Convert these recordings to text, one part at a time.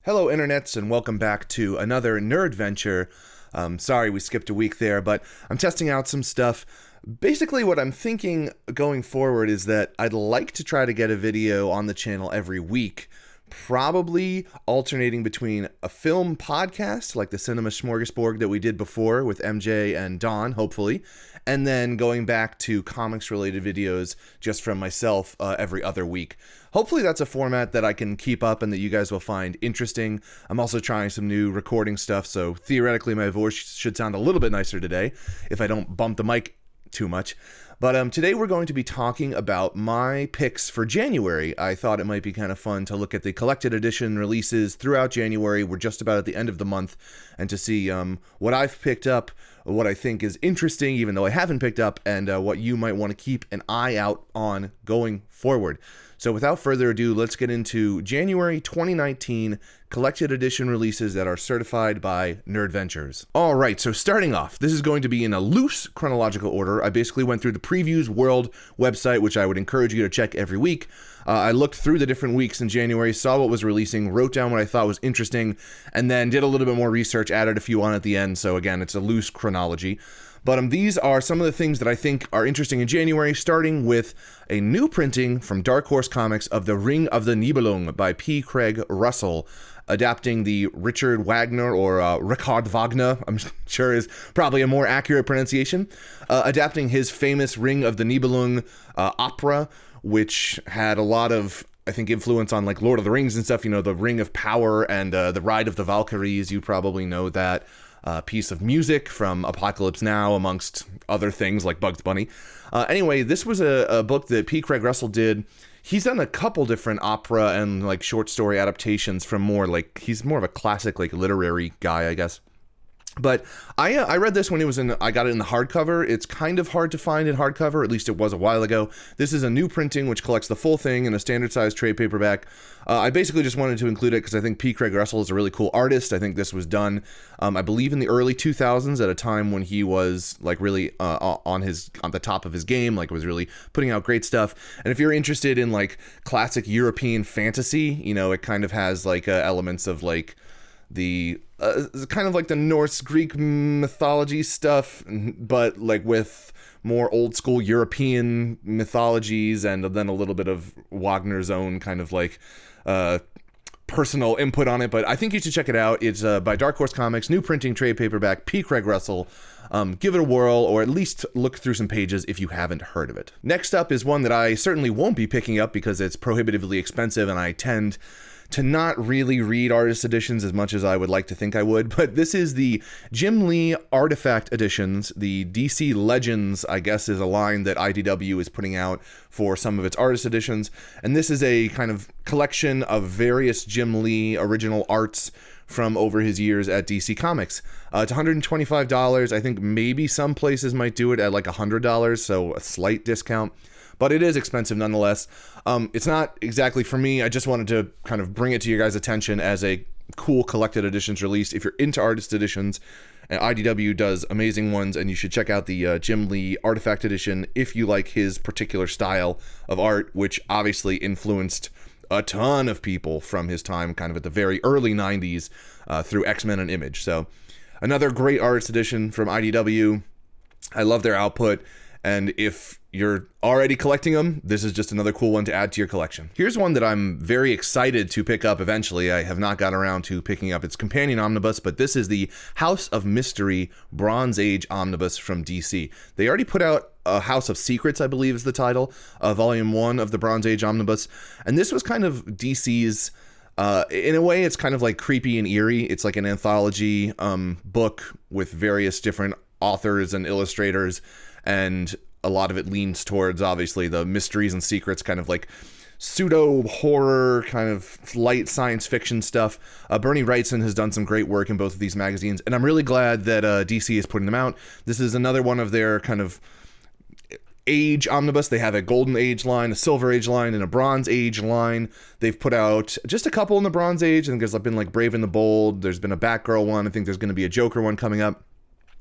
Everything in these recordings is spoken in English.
Hello, internets, and welcome back to another Nerdventure. Sorry we skipped a week there, but I'm testing out some stuff. Basically, what I'm thinking going forward is that I'd like to try to get a video on the channel every week, probably alternating between a film podcast, like the Cinema Smorgasbord that we did before with MJ and Don, hopefully, and then going back to comics-related videos just from myself every other week. Hopefully that's a format that I can keep up and that you guys will find interesting. I'm also trying some new recording stuff, so theoretically my voice should sound a little bit nicer today if I don't bump the mic too much. But today we're going to be talking about my picks for January. I thought it might be kind of fun to look at the collected edition releases throughout January. We're just about at the end of the month, and to see what I've picked up, what I think is interesting, even though I haven't picked up, and what you might want to keep an eye out on going forward. So without further ado, let's get into January 2019 collected edition releases that are certified by Nerdventures. All right, so starting off, this is going to be in a loose chronological order. I basically went through the Previews World website, which I would encourage you to check every week. I looked through the different weeks in January, saw what was releasing, wrote down what I thought was interesting, and then did a little bit more research, added a few on at the end. So again, it's a loose chronology. But these are some of the things that I think are interesting in January, starting with a new printing from Dark Horse Comics of The Ring of the Nibelungen by P. Craig Russell, adapting the Richard Wagner, or Richard Wagner, I'm sure is probably a more accurate pronunciation, adapting his famous Ring of the Nibelungen opera, which had a lot of, I think, influence on like Lord of the Rings and stuff, you know, the Ring of Power and the Ride of the Valkyries. You probably know that piece of music from Apocalypse Now, amongst other things like Bugs Bunny. Anyway, this was a book that P. Craig Russell did. He's done a couple different opera and like short story adaptations from more like, he's more of a classic like literary guy, I guess. But I read this when it was I got it in the hardcover. It's kind of hard to find in hardcover, at least it was a while ago. This is a new printing which collects the full thing in a standard size trade paperback. I basically just wanted to include it because I think P. Craig Russell is a really cool artist. I think this was done, I believe, in the early 2000s at a time when he was like really on the top of his game, like was really putting out great stuff. And if you're interested in like classic European fantasy, you know, it kind of has like elements of like the kind of like the Norse Greek mythology stuff, but like with more old school European mythologies, and then a little bit of Wagner's own kind of like personal input on it. But I think you should check it out. It's by Dark Horse Comics, new printing, trade paperback, P. Craig Russell. Give it a whirl, or at least look through some pages if you haven't heard of it. Next up is one that I certainly won't be picking up because it's prohibitively expensive, and I tend to not really read artist editions as much as I would like to think I would, but this is the Jim Lee Artifact editions. The DC Legends, I guess, is a line that IDW is putting out for some of its artist editions, and this is a kind of collection of various Jim Lee original arts from over his years at DC Comics. It's $125. I think maybe some places might do it at like $100, so a slight discount. But it is expensive nonetheless. It's not exactly for me. I just wanted to kind of bring it to your guys' attention as a cool collected editions release. If you're into artist editions, IDW does amazing ones, and you should check out the Jim Lee Artifact edition if you like his particular style of art, which obviously influenced a ton of people from his time kind of at the very early 90s through X-Men and Image. So another great artist edition from IDW. I love their output. And if you're already collecting them, this is just another cool one to add to your collection. Here's one that I'm very excited to pick up eventually. I have not gotten around to picking up its companion omnibus, but this is the House of Mystery Bronze Age omnibus from DC. They already put out a House of Secrets, I believe is the title, Volume 1 of the Bronze Age omnibus. And this was kind of DC's, in a way, it's kind of like creepy and eerie. It's like an anthology book with various different authors and illustrators, and a lot of it leans towards, obviously, the mysteries and secrets, kind of like pseudo-horror, kind of light science fiction stuff. Bernie Wrightson has done some great work in both of these magazines, and I'm really glad that DC is putting them out. This is another one of their kind of age omnibus. They have a Golden Age line, a Silver Age line, and a Bronze Age line. They've put out just a couple in the Bronze Age. I think there's been like Brave and the Bold. There's been a Batgirl one. I think there's going to be a Joker one coming up.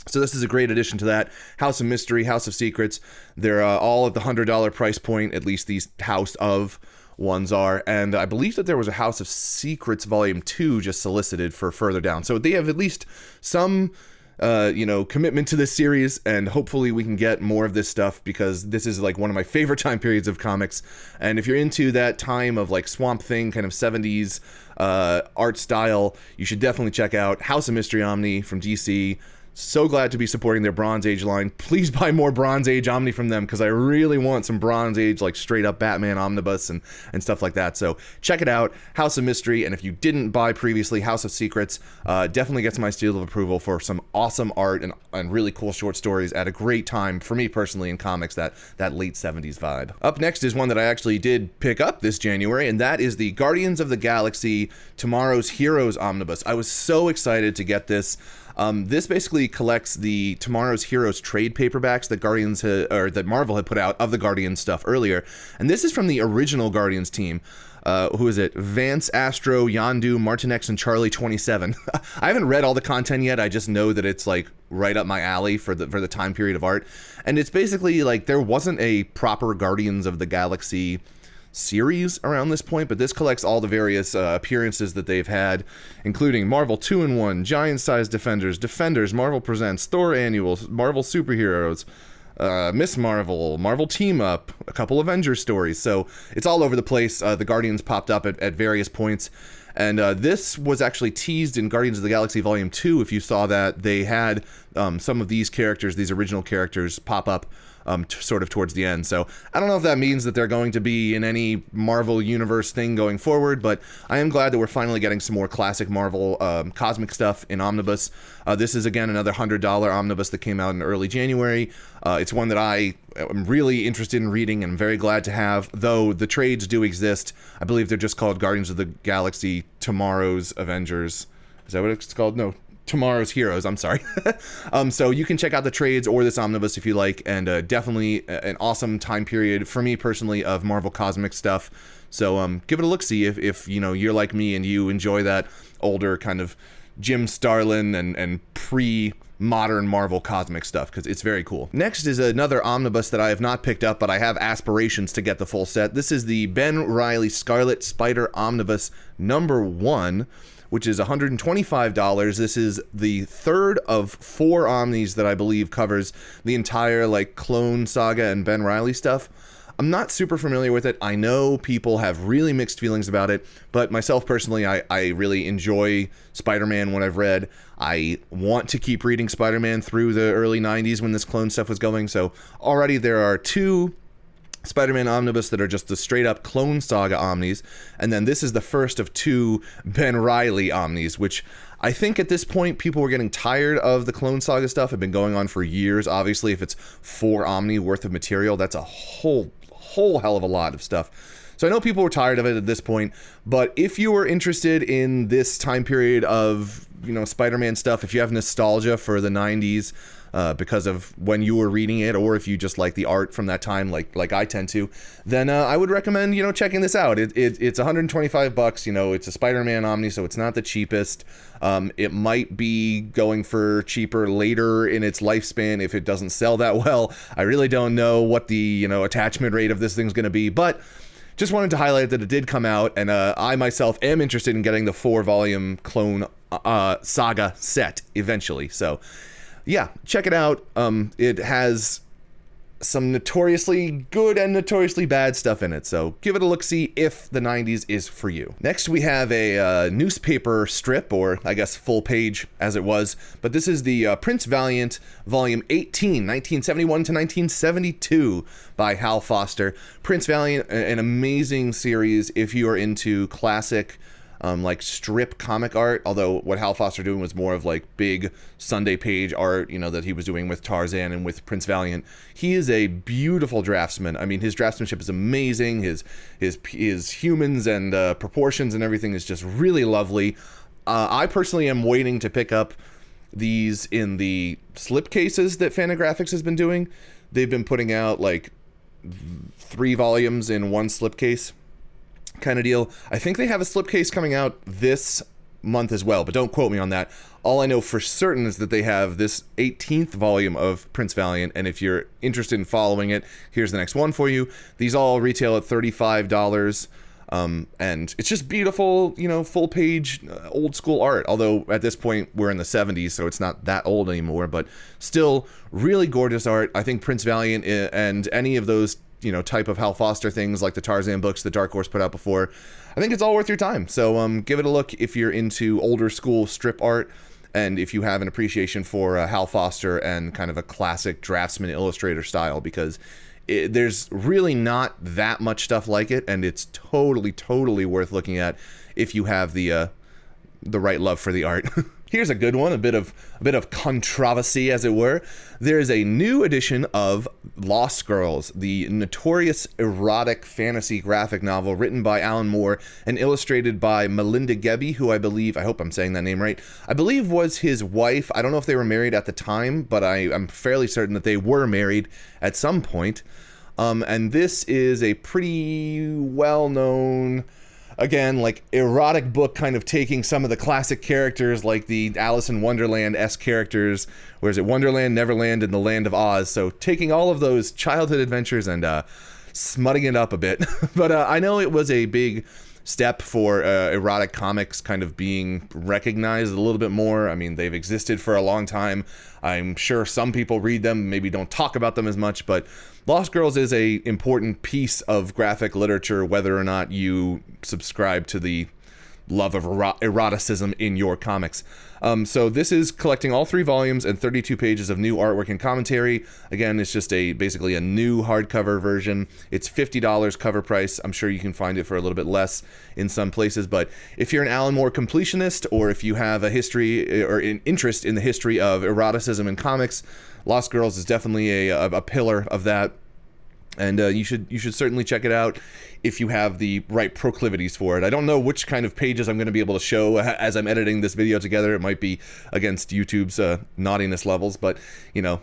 So this is a great addition to that. House of Mystery, House of Secrets. They're all at the $100 price point, at least these House of ones are, and I believe that there was a House of Secrets Volume 2 just solicited for further down. So they have at least some commitment to this series, and hopefully we can get more of this stuff, because this is like one of my favorite time periods of comics. And if you're into that time of like Swamp Thing kind of 70s art style, you should definitely check out House of Mystery Omni from DC. So glad to be supporting their Bronze Age line. Please buy more Bronze Age Omni from them, because I really want some Bronze Age, like straight up Batman omnibus and stuff like that. So check it out, House of Mystery. And if you didn't buy previously House of Secrets, definitely gets my seal of approval for some awesome art and really cool short stories at a great time for me personally in comics, that late 70s vibe. Up next is one that I actually did pick up this January, and that is the Guardians of the Galaxy Tomorrow's Heroes omnibus. I was so excited to get this. This basically collects the Tomorrow's Heroes trade paperbacks that Marvel had put out of the Guardians stuff earlier, and this is from the original Guardians team. Who is it? Vance, Astro, Yondu, Martinex, and Charlie 27. I haven't read all the content yet. I just know that it's like right up my alley for the time period of art, and it's basically like there wasn't a proper Guardians of the Galaxy series around this point, but this collects all the various appearances that they've had, including Marvel 2-in-1, Giant Size Defenders, Marvel Presents, Thor Annuals, Marvel Superheroes, Miss Marvel, Marvel Team Up, a couple Avengers stories. So it's all over the place. The Guardians popped up at various points. And this was actually teased in Guardians of the Galaxy Volume 2. If you saw that, they had some of these characters, these original characters, pop up sort of towards the end. So I don't know if that means that they're going to be in any Marvel Universe thing going forward, but I am glad that we're finally getting some more classic Marvel cosmic stuff in omnibus. This is, again, another $100 omnibus that came out in early January. It's one that I am really interested in reading and I'm very glad to have, though the trades do exist. I believe they're just called Guardians of the Galaxy Tomorrow's Avengers. Is that what it's called? No, Tomorrow's Heroes, I'm sorry. So you can check out the trades or this omnibus if you like, and definitely an awesome time period for me personally of Marvel cosmic stuff. So give it a look-see if you're like me and you enjoy that older kind of Jim Starlin and pre-modern Marvel cosmic stuff, because it's very cool. Next is another omnibus that I have not picked up, but I have aspirations to get the full set. This is the Ben Reilly Scarlet Spider Omnibus #1, which is $125. This is the third of 4 omnis that I believe covers the entire like Clone Saga and Ben Reilly stuff. I'm not super familiar with it. I know people have really mixed feelings about it, but myself personally, I really enjoy Spider-Man, what I've read. I want to keep reading Spider-Man through the early 90s when this clone stuff was going. So already there are 2 Spider-Man omnibus that are just the straight up Clone Saga omnis, and then this is the first of 2 Ben Reilly omnis, which I think at this point people were getting tired of the Clone Saga stuff. Had been going on for years. Obviously, if it's 4 omni worth of material, that's a whole hell of a lot of stuff. So I know people were tired of it at this point, but if you were interested in this time period of Spider-Man stuff, if you have nostalgia for the 90s, because of when you were reading it, or if you just like the art from that time, like I tend to, then I would recommend checking this out. It's $125. It's a Spider-Man Omni, so it's not the cheapest. It might be going for cheaper later in its lifespan if it doesn't sell that well. I really don't know what the attachment rate of this thing's going to be, but just wanted to highlight that it did come out, and I myself am interested in getting the 4-volume Clone Saga set eventually. So yeah, check it out. It has some notoriously good and notoriously bad stuff in it, so give it a look-see if the 90s is for you. Next, we have a newspaper strip, or I guess full page as it was, but this is the Prince Valiant Volume 18, 1971 to 1972 by Hal Foster. Prince Valiant, an amazing series if you are into classic like strip comic art, although what Hal Foster doing was more of like big Sunday page art, that he was doing with Tarzan and with Prince Valiant. He is a beautiful draftsman. I mean, his draftsmanship is amazing. His humans and proportions and everything is just really lovely. I personally am waiting to pick up these in the slipcases that Fantagraphics has been doing. They've been putting out like 3 volumes in 1 slipcase kind of deal. I think they have a slipcase coming out this month as well, but don't quote me on that. All I know for certain is that they have this 18th volume of Prince Valiant, and if you're interested in following it, here's the next one for you. These all retail at $35 And it's just beautiful, full page, old school art. Although at this point we're in the 70s, so it's not that old anymore, but still really gorgeous art. I think Prince Valiant and any of those, type of Hal Foster things like the Tarzan books that Dark Horse put out before, I think it's all worth your time. So give it a look if you're into older school strip art, and if you have an appreciation for Hal Foster and kind of a classic draftsman illustrator style, because there's really not that much stuff like it, and it's totally worth looking at if you have the right love for the art. Here's a good one, a bit of controversy, as it were. There's a new edition of Lost Girls, the notorious erotic fantasy graphic novel written by Alan Moore and illustrated by Melinda Gebbie, who I hope I'm saying that name right, I believe was his wife. I don't know if they were married at the time, but I'm fairly certain that they were married at some point. And this is a pretty well-known, again, like erotic book, kind of taking some of the classic characters like the Alice in Wonderland-esque characters, where is it, Wonderland, Neverland, and the Land of Oz. So taking all of those childhood adventures and smutting it up a bit. But I know it was a big step for erotic comics kind of being recognized a little bit more. I mean, they've existed for a long time. I'm sure some people read them, maybe don't talk about them as much, but Lost Girls is a important piece of graphic literature, whether or not you subscribe to the love of eroticism in your comics. So this is collecting all 3 volumes and 32 pages of new artwork and commentary. Again, it's just basically a new hardcover version. It's $50 cover price. I'm sure you can find it for a little bit less in some places, but if you're an Alan Moore completionist, or if you have a history or an interest in the history of eroticism in comics, Lost Girls is definitely a pillar of that. And you should certainly check it out if you have the right proclivities for it. I don't know which kind of pages I'm going to be able to show as I'm editing this video together. It might be against YouTube's naughtiness levels, but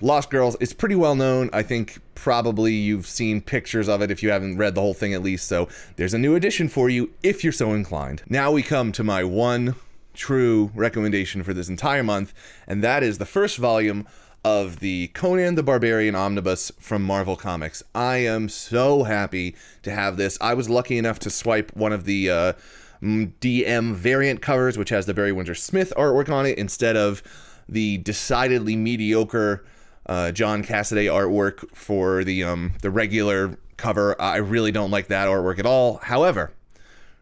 Lost Girls is pretty well known. I think probably you've seen pictures of it if you haven't read the whole thing at least. So there's a new edition for you if you're so inclined. Now we come to my one true recommendation for this entire month, and that is the first volume of the Conan the Barbarian omnibus from Marvel Comics. I am so happy to have this. I was lucky enough to swipe one of the DM variant covers, which has the Barry Windsor Smith artwork on it, instead of the decidedly mediocre John Cassaday artwork for the regular cover. I really don't like that artwork at all. However,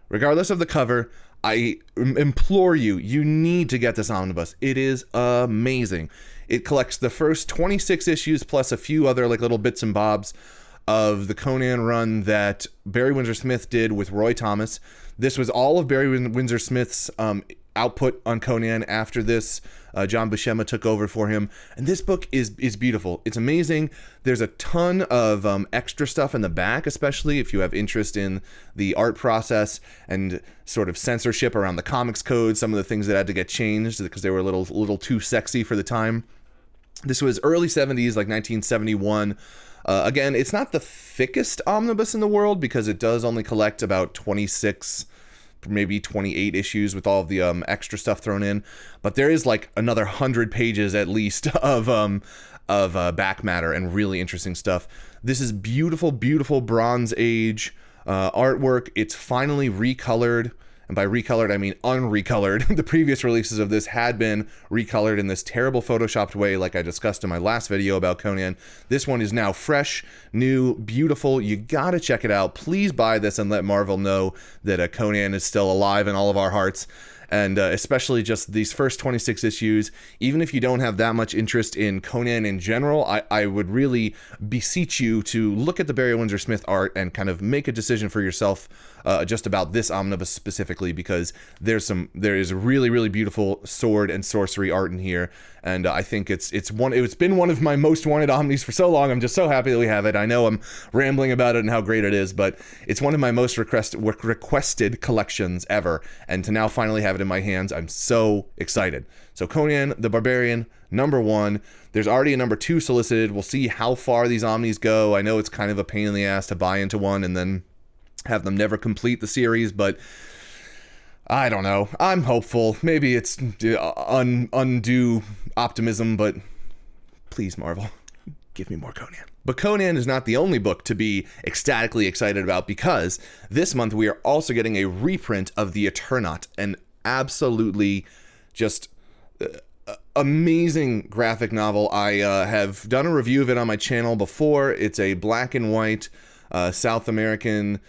regardless of the cover, I implore you, you need to get this omnibus. It is amazing. It collects the first 26 issues plus a few other like little bits and bobs of the Conan run that Barry Windsor Smith did with Roy Thomas. This was all of Barry Windsor Smith's output on Conan after this. John Buscema took over for him, and this book is beautiful. It's amazing. There's a ton of extra stuff in the back, especially if you have interest in the art process and sort of censorship around the comics code, some of the things that had to get changed because they were a little too sexy for the time. This was early 70s, like 1971. Again, it's not the thickest omnibus in the world because it does only collect about 26, maybe 28 issues with all of the extra stuff thrown in. But there is like another 100 pages at least of back matter and really interesting stuff. This is beautiful Bronze Age artwork. It's finally recolored. And by recolored, I mean unrecolored. The previous releases of this had been recolored in this terrible photoshopped way like I discussed in my last video about Conan. This one is now fresh, new, beautiful. You gotta check it out. Please buy this and let Marvel know that Conan is still alive in all of our hearts. And especially just these first 26 issues, even if you don't have that much interest in Conan in general, I would really beseech you to look at the Barry Windsor Smith art and kind of make a decision for yourself just about this omnibus specifically, because there is really beautiful sword and sorcery art in here, and I think it's been one of my most wanted omnis for so long. I'm just so happy that we have it. I know I'm rambling about it and how great it is, but it's one of my most requested collections ever, and to now finally have it in my hands, I'm so excited. So Conan the Barbarian, #1. There's already a #2 solicited. We'll see how far these omnis go. I know it's kind of a pain in the ass to buy into one and then have them never complete the series, but I don't know. I'm hopeful. Maybe it's undue optimism, but please, Marvel, give me more Conan. But Conan is not the only book to be ecstatically excited about, because this month we are also getting a reprint of The Eternaut, an absolutely just amazing graphic novel. I have done a review of it on my channel before. It's a black and white South American,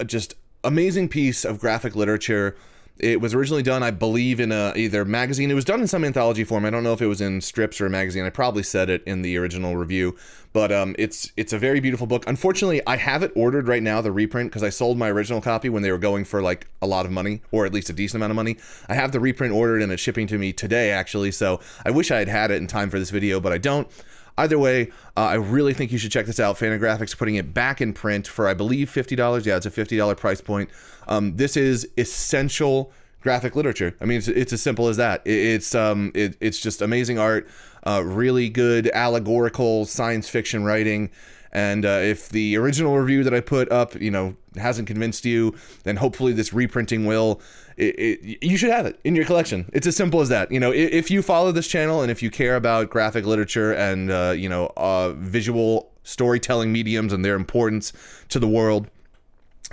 just amazing piece of graphic literature. It was originally done, I believe, in either magazine. It was done in some anthology form. I don't know if it was in strips or a magazine. I probably said it in the original review, but it's a very beautiful book. Unfortunately, I have it ordered right now, the reprint, because I sold my original copy when they were going for like a lot of money, or at least a decent amount of money. I have the reprint ordered and it's shipping to me today, actually, so I wish I had had it in time for this video, but I don't. Either way, I really think you should check this out. Fantagraphics putting it back in print for, I believe, $50. Yeah, it's a $50 price point. This is essential graphic literature. I mean, it's as simple as that. It's just amazing art, really good allegorical science fiction writing. And if the original review that I put up, hasn't convinced you, then hopefully this reprinting will. You should have it in your collection. It's as simple as that. If you follow this channel and if you care about graphic literature and visual storytelling mediums and their importance to the world,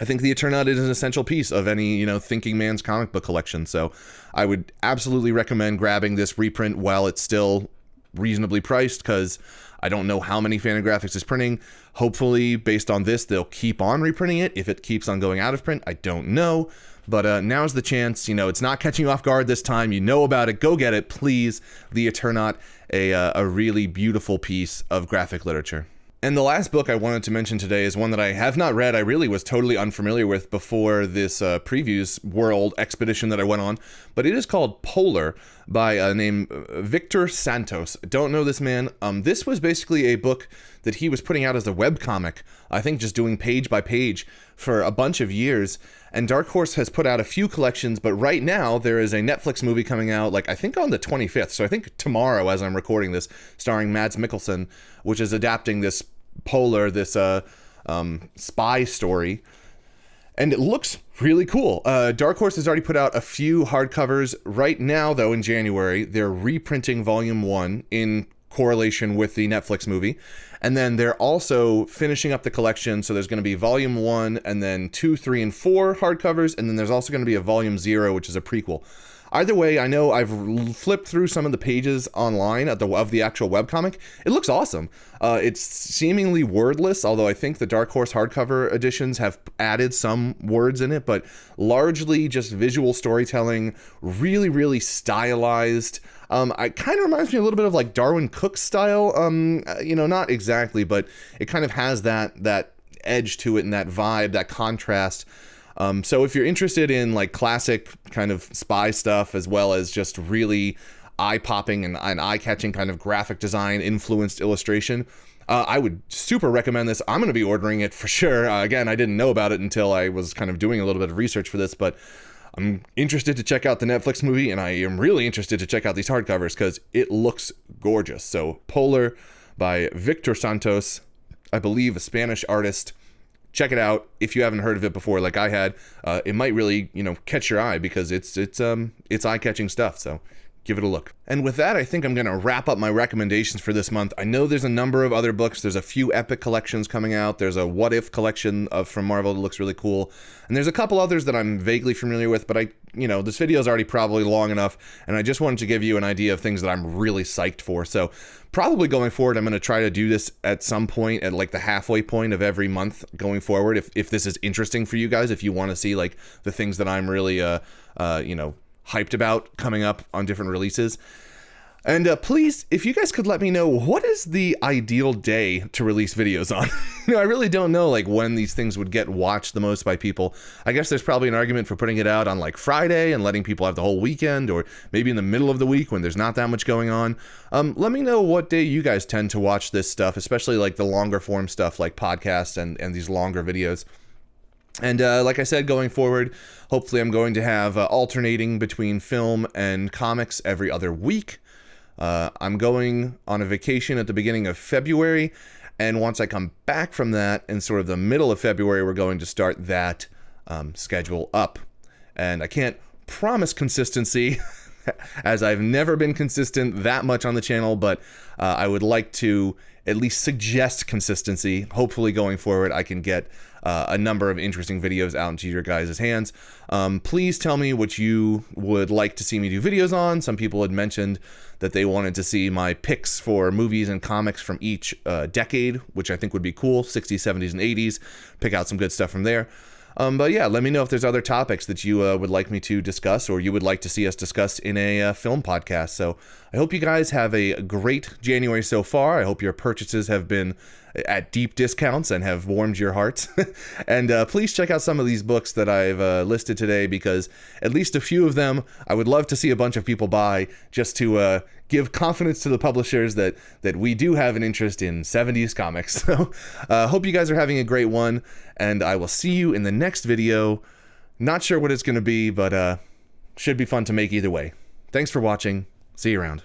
I think The Eternaut is an essential piece of any thinking man's comic book collection. So I would absolutely recommend grabbing this reprint while it's still reasonably priced, because I don't know how many Fantagraphics is printing. Hopefully, based on this, they'll keep on reprinting it. If it keeps on going out of print, I don't know. But now's the chance. It's not catching you off guard this time. You know about it. Go get it, please. The Eternaut, a really beautiful piece of graphic literature. And the last book I wanted to mention today is one that I have not read. I really was totally unfamiliar with before this previews world expedition that I went on. But it is called Polar by a name Victor Santos. Don't know this man. This was basically a book that he was putting out as a webcomic. I think just doing page by page for a bunch of years. And Dark Horse has put out a few collections, but right now there is a Netflix movie coming out, I think on the 25th. So I think tomorrow, as I'm recording this, starring Mads Mikkelsen, which is adapting this Polar, this spy story. And it looks really cool. Dark Horse has already put out a few hardcovers. Right now, though, in January, they're reprinting Volume 1 in correlation with the Netflix movie. And then they're also finishing up the collection. So there's going to be Volume 1 and then 2, 3, and 4 hardcovers. And then there's also going to be a Volume 0, which is a prequel. Either way, I know I've flipped through some of the pages online of the actual webcomic. It looks awesome. It's seemingly wordless, although I think the Dark Horse hardcover editions have added some words in it, but largely just visual storytelling, really, really stylized. It kind of reminds me a little bit of like Darwin Cook's style. Not exactly, but it kind of has that edge to it and that vibe, that contrast. So if you're interested in like classic kind of spy stuff, as well as just really eye-popping and eye-catching kind of graphic design influenced illustration, I would super recommend this. I'm going to be ordering it for sure. Again, I didn't know about it until I was kind of doing a little bit of research for this, but I'm interested to check out the Netflix movie, and I am really interested to check out these hardcovers because it looks gorgeous. So Polar by Victor Santos, I believe a Spanish artist. Check it out if you haven't heard of it before, like I had. It might really, catch your eye because it's eye-catching stuff. So give it a look. And with that, I think I'm going to wrap up my recommendations for this month. I know there's a number of other books. There's a few Epic collections coming out. There's a What If collection from Marvel that looks really cool. And there's a couple others that I'm vaguely familiar with, but this video is already probably long enough, and I just wanted to give you an idea of things that I'm really psyched for. So probably going forward, I'm going to try to do this at some point at like the halfway point of every month going forward. If this is interesting for you guys, if you want to see like the things that I'm really, hyped about coming up on different releases. And please, if you guys could let me know, what is the ideal day to release videos on? I really don't know like when these things would get watched the most by people. I guess there's probably an argument for putting it out on like Friday and letting people have the whole weekend, or maybe in the middle of the week when there's not that much going on. Let me know what day you guys tend to watch this stuff, especially like the longer form stuff like podcasts and these longer videos. And like I said, going forward, hopefully I'm going to have alternating between film and comics every other week. I'm going on a vacation at the beginning of February, and once I come back from that in sort of the middle of February, we're going to start that schedule up. And I can't promise consistency as I've never been consistent that much on the channel, but I would like to at least suggest consistency. Hopefully going forward, I can get a number of interesting videos out into your guys' hands. Please tell me what you would like to see me do videos on. Some people had mentioned that they wanted to see my picks for movies and comics from each decade, which I think would be cool, 60s, 70s, and 80s. Pick out some good stuff from there. But yeah, let me know if there's other topics that you would like me to discuss or you would like to see us discuss in a film podcast. So I hope you guys have a great January so far. I hope your purchases have been at deep discounts and have warmed your hearts. And please check out some of these books that I've listed today, because at least a few of them I would love to see a bunch of people buy, just to give confidence to the publishers that we do have an interest in 70s comics. So hope you guys are having a great one, and I will see you in the next video. Not sure what it's going to be, but should be fun to make either way. Thanks for watching. See you around.